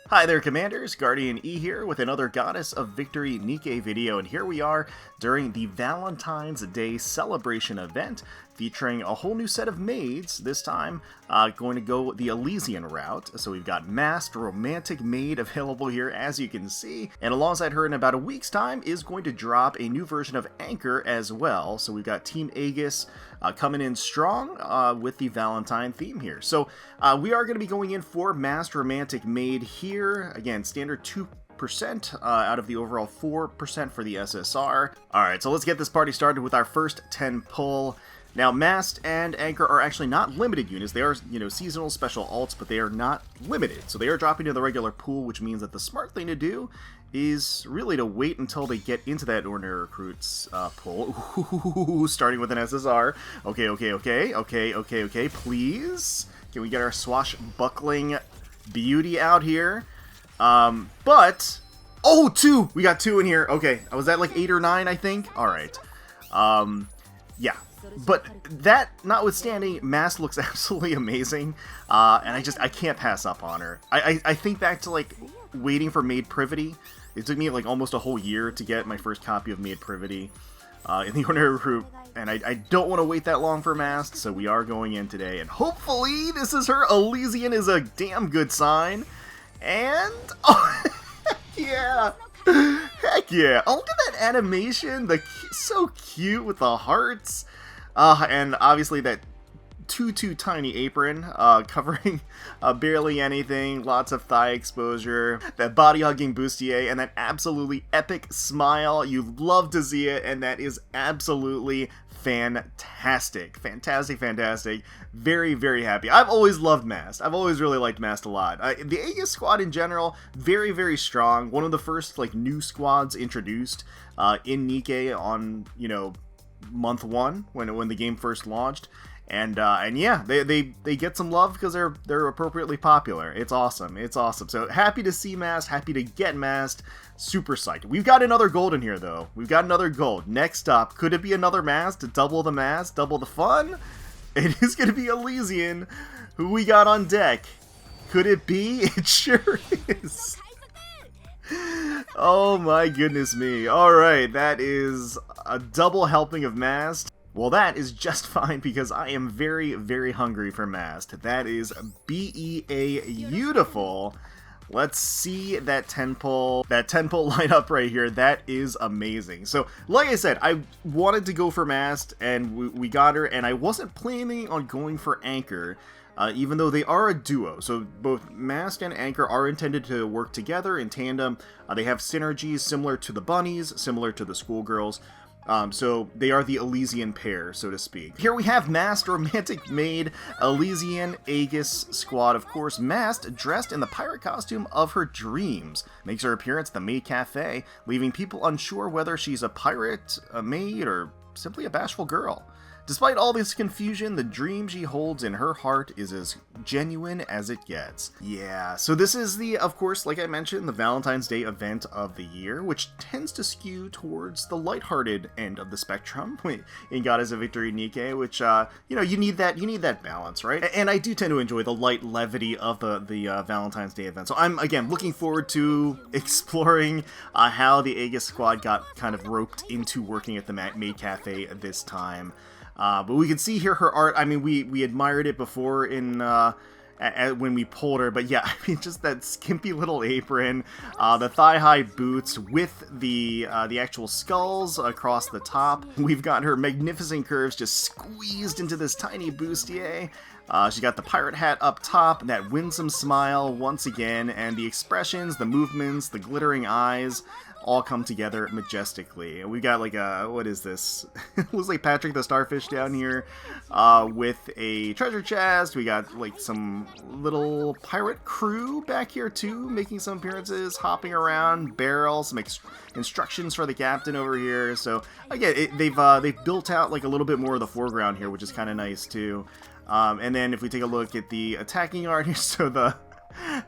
Hi there, Commanders! GuardianE here with another Goddess of Victory Nikke video, and here we are during the Valentine's Day celebration event featuring a whole new set of maids, this time going to go the Elysian route. So we've got Mast, romantic maid, available here, as you can see, and alongside her in about a week's time is going to drop a new version of Anchor as well. So we've got Team Aegis coming in strong with the Valentine theme here. So we are going to be going in for Mast Romantic Maid here. Again, standard 2% out of the overall 4% for the SSR. Alright, so let's get this party started with our first 10 pull. Now, Mast and Anchor are actually not limited units. They are, seasonal special alts, but they are not limited. So they are dropping to the regular pool, which means that the smart thing to do is really to wait until they get into that ordinary recruits pool. Ooh, starting with an SSR. Okay, please. Can we get our swashbuckling beauty out here? But... Oh, 2! We got 2 in here. Okay, was that like 8 or 9, I think? Alright. Yeah. But that notwithstanding, Mast looks absolutely amazing, and I can't pass up on her. I think back to, like, waiting for Maid Privity. It took me, like, almost a whole year to get my first copy of Maid Privity in the ordinary recruit, and I don't want to wait that long for Mast, so we are going in today, and hopefully this is her. Elysian is a damn good sign, and... Oh, yeah! Heck yeah! Oh, look at that animation! So cute with the hearts! And obviously that too tiny apron, covering barely anything, lots of thigh exposure, that body-hugging bustier, and that absolutely epic smile. You love to see it, and that is absolutely fantastic. Fantastic. Very, very happy. I've always loved Mast. I've always really liked Mast a lot. The Aegis squad in general, very, very strong. One of the first, like, new squads introduced in Nikke on, month 1 when the game first launched, and yeah, they get some love because they're appropriately popular. It's awesome. So happy to see Mast, happy to get Mast, super psyched. We've got another gold in here though. We've got another gold. Next up, could it be another Mast to double the Mast, double the fun? It is going to be Elysian, who we got on deck. Could it be? It sure is. Oh my goodness me. Alright, that is a double helping of Mast. Well, that is just fine because I am very, very hungry for Mast. That is beautiful. Let's see that 10 pull line up right here. That is amazing. So, like I said, I wanted to go for Mast, and we got her, and I wasn't planning on going for Anchor. Even though they are a duo, so both Mast and Anchor are intended to work together in tandem. They have synergies similar to the bunnies, similar to the schoolgirls. So they are the Elysian pair, so to speak. Here we have Mast, romantic maid, Elysian, Aegis squad. Of course, Mast, dressed in the pirate costume of her dreams, makes her appearance at the Maid Cafe, leaving people unsure whether she's a pirate, a maid, or simply a bashful girl. Despite all this confusion, the dream she holds in her heart is as genuine as it gets. Yeah, so this is of course, like I mentioned, the Valentine's Day event of the year, which tends to skew towards the lighthearted end of the spectrum in Goddess of Victory Nikke, which, you need that balance, right? And I do tend to enjoy the light levity of the Valentine's Day event. So I'm, again, looking forward to exploring how the Aegis squad got kind of roped into working at the Maid Cafe this time. But we can see here her art. I mean, we admired it before in when we pulled her, but yeah, I mean, just that skimpy little apron, the thigh-high boots with the actual skulls across the top. We've got her magnificent curves just squeezed into this tiny bustier. She got the pirate hat up top, that winsome smile once again, and the expressions, the movements, the glittering eyes, all come together majestically. And we got like what is this? It looks like Patrick the Starfish down here with a treasure chest. We got like some little pirate crew back here too, making some appearances, hopping around, barrels, some instructions for the captain over here. So again, they've built out like a little bit more of the foreground here, which is kind of nice too. And then if we take a look at the attacking art here, so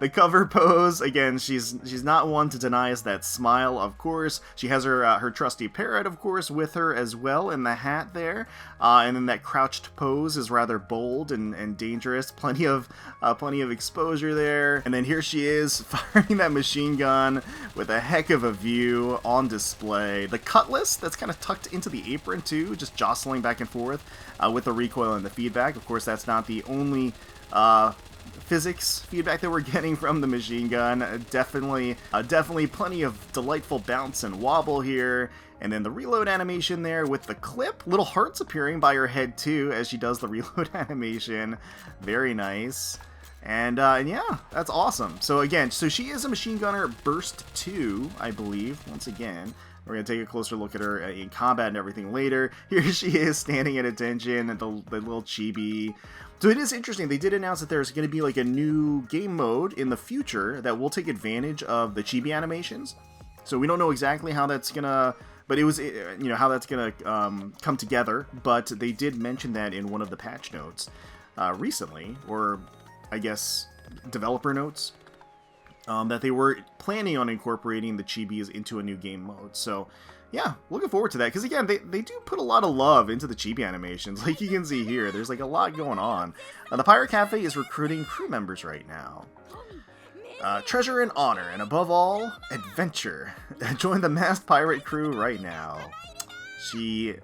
The cover pose, again, she's not one to deny us that smile, of course. She has her trusty parrot, of course, with her as well in the hat there. And then that crouched pose is rather bold and dangerous. Plenty of exposure there. And then here she is firing that machine gun with a heck of a view on display. The cutlass that's kind of tucked into the apron too, just jostling back and forth with the recoil and the feedback. Of course, that's not the only physics feedback that we're getting from the machine gun. Definitely plenty of delightful bounce and wobble here. And then the reload animation there with the clip. Little hearts appearing by her head too as she does the reload animation. Very nice. And yeah, that's awesome. So again, she is a machine gunner burst 2, I believe, once again. We're going to take a closer look at her in combat and everything later. Here she is standing at attention at the little chibi. So it is interesting. They did announce that there's going to be like a new game mode in the future that will take advantage of the chibi animations. So we don't know exactly how that's going to... But it was, how that's going to come together. But they did mention that in one of the patch notes recently, or I guess developer notes, that they were planning on incorporating the chibis into a new game mode. So yeah, looking forward to that, because again, they do put a lot of love into the chibi animations. Like you can see here, there's like a lot going on. The Pirate Cafe is recruiting crew members right now. Treasure and honor, and above all, adventure. Join the Mast pirate crew right now. She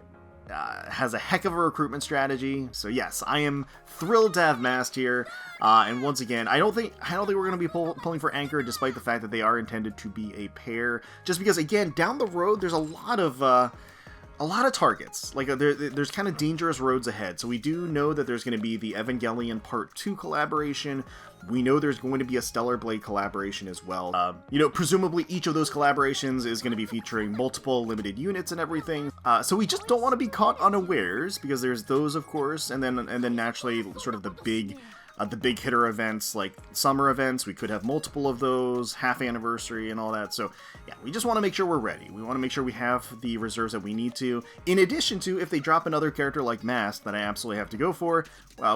has a heck of a recruitment strategy, so yes, I am thrilled to have Mast here. And once again, I don't think we're going to be pulling for Anchor, despite the fact that they are intended to be a pair. Just because, again, down the road, there's a lot of targets. Like there's kind of dangerous roads ahead. So we do know that there's going to be the Evangelion Part 2 collaboration. We know there's going to be a Stellar Blade collaboration as well. Presumably each of those collaborations is going to be featuring multiple limited units and everything. So we just don't want to be caught unawares, because there's those, of course, and then naturally sort of the big hitter events like summer events. We could have multiple of those, half anniversary and all that. So yeah, we just want to make sure we're ready. We want to make sure we have the reserves that we need to. In addition to, if they drop another character like Mast that I absolutely have to go for,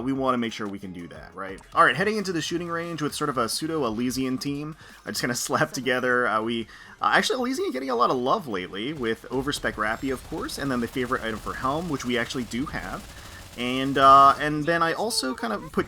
we want to make sure we can do that, right? All right, heading into the shooting range with sort of a pseudo-Elysian team. I just kind of slapped together. Actually, Elysian getting a lot of love lately with Overspec Rappy, of course, and then the favorite item for Helm, which we actually do have. And then I also kind of put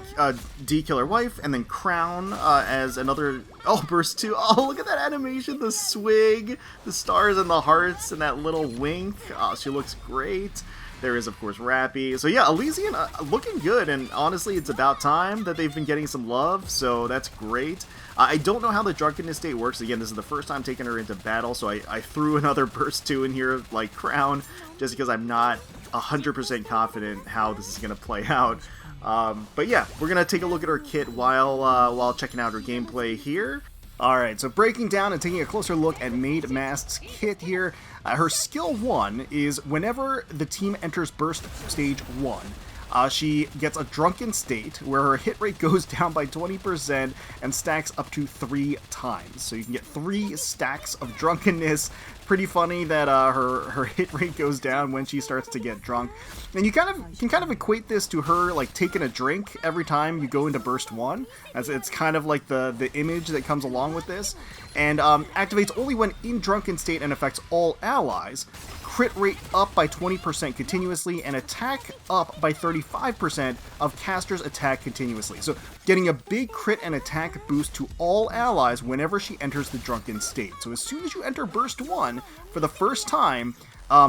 D-Killer Wife and then Crown as another... Oh, Burst 2. Oh, look at that animation. The swig, the stars and the hearts, and that little wink. Oh, she looks great. There is, of course, Rappy. So yeah, Elysian looking good, and honestly, it's about time that they've been getting some love, so that's great. I don't know how the drunkenness state works. Again, this is the first time taking her into battle, so I threw another Burst 2 in here, like Crown, just because I'm not 100% confident how this is going to play out. But yeah, we're going to take a look at her kit while checking out her gameplay here. Alright, so breaking down and taking a closer look at Maid Mast's kit here. Her skill 1 is whenever the team enters Burst Stage 1, she gets a drunken state where her hit rate goes down by 20% and stacks up to 3 times. So you can get 3 stacks of drunkenness. Pretty funny that her hit rate goes down when she starts to get drunk. And you can kind of equate this to her like taking a drink every time you go into Burst 1. As it's kind of like the image that comes along with this. And activates only when in drunken state and affects all allies. Crit rate up by 20% continuously, and attack up by 35% of casters attack continuously. So getting a big crit and attack boost to all allies whenever she enters the drunken state. So as soon as you enter Burst 1 for the first time,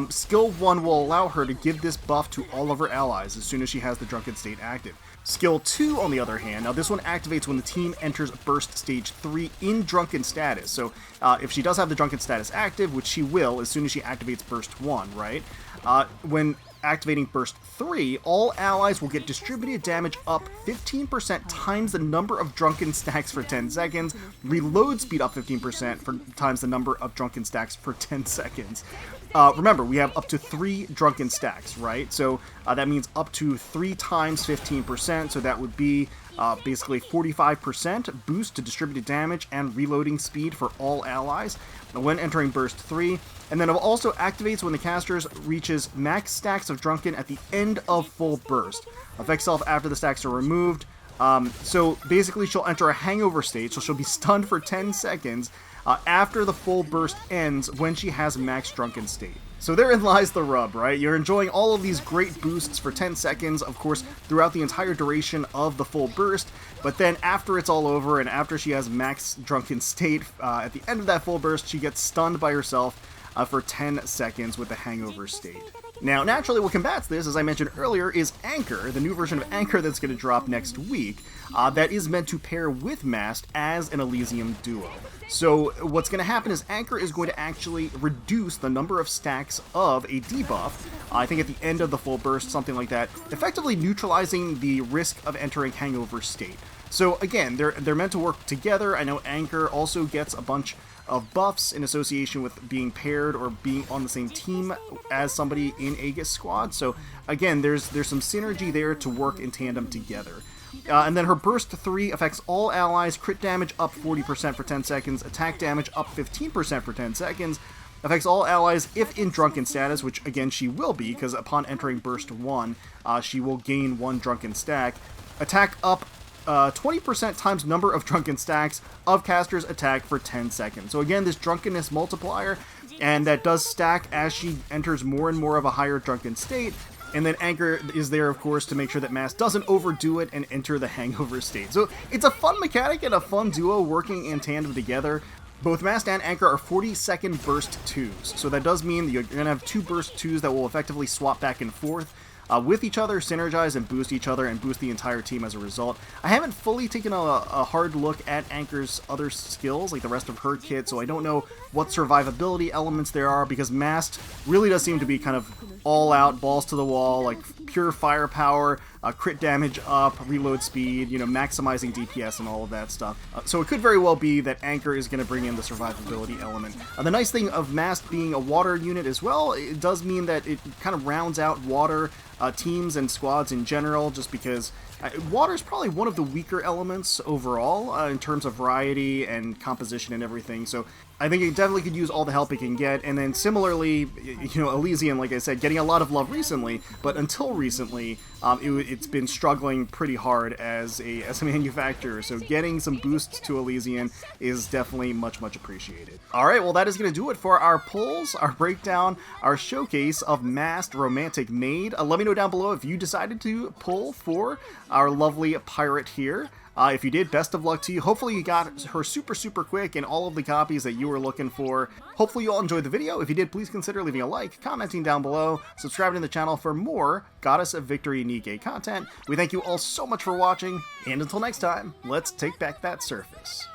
Skill 1 will allow her to give this buff to all of her allies as soon as she has the drunken state active. Skill 2, on the other hand, now this one activates when the team enters Burst Stage 3 in Drunken status. So if she does have the Drunken status active, which she will as soon as she activates Burst 1, right? When activating Burst 3, all allies will get distributed damage up 15% times the number of Drunken stacks for 10 seconds, reload speed up 15% for times the number of Drunken stacks for 10 seconds. Remember, we have up to 3 drunken stacks, right? So that means up to 3 times 15%, so that would be basically 45% boost to distributed damage and reloading speed for all allies when entering Burst 3. And then it also activates when the casters reaches max stacks of drunken at the end of full burst. Affects self after the stacks are removed. So basically she'll enter a hangover state, so she'll be stunned for 10 seconds after the full burst ends when she has max drunken state. So therein lies the rub, right? You're enjoying all of these great boosts for 10 seconds, of course, throughout the entire duration of the full burst, but then after it's all over and after she has max drunken state, at the end of that full burst, she gets stunned by herself for 10 seconds with the hangover state. Now, naturally, what combats this, as I mentioned earlier, is Anchor, the new version of Anchor that's going to drop next week, that is meant to pair with Mast as an Elysium duo. So what's going to happen is Anchor is going to actually reduce the number of stacks of a debuff, I think at the end of the full burst, something like that, effectively neutralizing the risk of entering hangover state. So again, they're meant to work together. I know Anchor also gets a bunch of buffs in association with being paired or being on the same team as somebody in Aegis squad. So again, there's some synergy there to work in tandem together. And then her Burst 3 affects all allies, crit damage up 40% for 10 seconds, attack damage up 15% for 10 seconds, affects all allies if in drunken status, which again she will be, because upon entering Burst 1, she will gain 1 drunken stack. Attack up 20% times number of drunken stacks of caster's attack for 10 seconds. So again, this drunkenness multiplier, and that does stack as she enters more and more of a higher drunken state. And then Anchor is there, of course, to make sure that Mast doesn't overdo it and enter the hangover state. So it's a fun mechanic and a fun duo working in tandem together. Both Mast and Anchor are 40-second burst 2s. So that does mean that you're going to have 2 burst 2s that will effectively swap back and forth with each other, synergize and boost each other, and boost the entire team as a result. I haven't fully taken a hard look at Anchor's other skills, like the rest of her kit, so I don't know what survivability elements there are, because Mast really does seem to be kind of all out, balls to the wall, like pure firepower, crit damage up, reload speed, you know, maximizing DPS and all of that stuff. So it could very well be that Anchor is going to bring in the survivability element. The nice thing of Mast being a water unit as well, it does mean that it kind of rounds out water teams and squads in general, just because water is probably one of the weaker elements overall in terms of variety and composition and everything. So I think it definitely could use all the help it can get. And then similarly, you know, Elysium, like I said, getting a lot of love recently, but until recently, it's been struggling pretty hard as a manufacturer. So getting some boosts to Elysium is definitely much appreciated. All right, well, that is going to do it for our pulls, our breakdown, our showcase of Mast Romantic Maid. Let me know down below if you decided to pull for our lovely pirate here. If you did, best of luck to you. Hopefully you got her super quick and all of the copies that you were looking for. Hopefully you all enjoyed the video. If you did, please consider leaving a like, commenting down below, subscribing to the channel for more Goddess of Victory Nikke content. We thank you all so much for watching, and until next time, let's take back that surface.